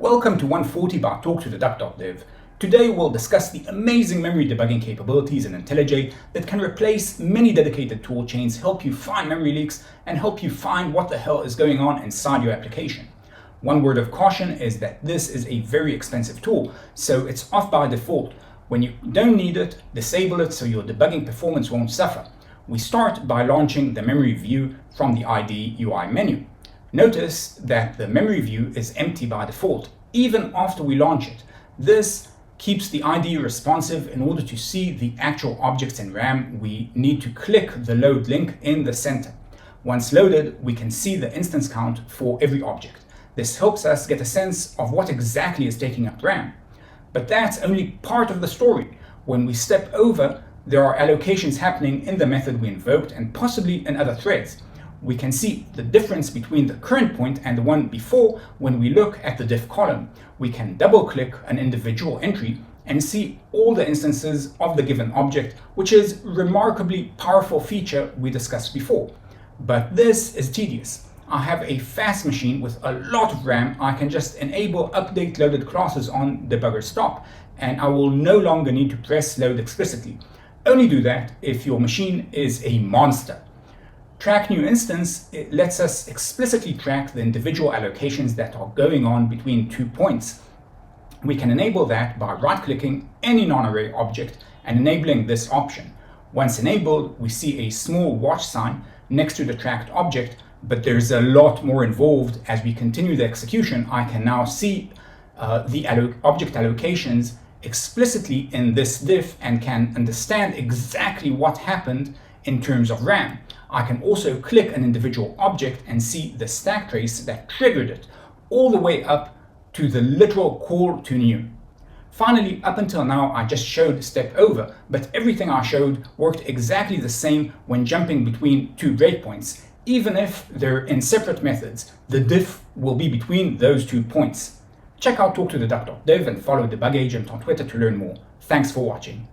Welcome to 140 by Talk to the Duck.div. Today we'll discuss the amazing memory debugging capabilities in IntelliJ that can replace many dedicated tool chains, help you find memory leaks, and help you find what the hell is going on inside your application. One word of caution is that this is a very expensive tool, so it's off by default. When you don't need it, disable it so your debugging performance won't suffer. We start by launching the memory view from the IDE UI menu. Notice that the memory view is empty by default, even after we launch it. This keeps the IDE responsive. In order to see the actual objects in RAM, we need to click the load link in the center. Once loaded, we can see the instance count for every object. This helps us get a sense of what exactly is taking up RAM. But that's only part of the story. When we step over, there are allocations happening in the method we invoked and possibly in other threads. We can see the difference between the current point and the one before when we look at the diff column. We can double-click an individual entry and see all the instances of the given object, which is a remarkably powerful feature we discussed before. But this is tedious. I have a fast machine with a lot of RAM. I can just enable update loaded classes on debugger stop, and I will no longer need to press load explicitly. Only do that if your machine is a monster. Track new instance, it lets us explicitly track the individual allocations that are going on between 2 points. We can enable that by right-clicking any non-array object and enabling this option. Once enabled, we see a small watch sign next to the tracked object, but there's a lot more involved. As we continue the execution, I can now see the object allocations explicitly in this diff and can understand exactly what happened in terms of RAM. I can also click an individual object and see the stack trace that triggered it, all the way up to the literal call to new. Finally, up until now, I just showed step over, but everything I showed worked exactly the same when jumping between two breakpoints. Even if they're in separate methods, the diff will be between those 2 points. Check out Talk to the Duck.div and follow Debug Agent on Twitter to learn more. Thanks for watching.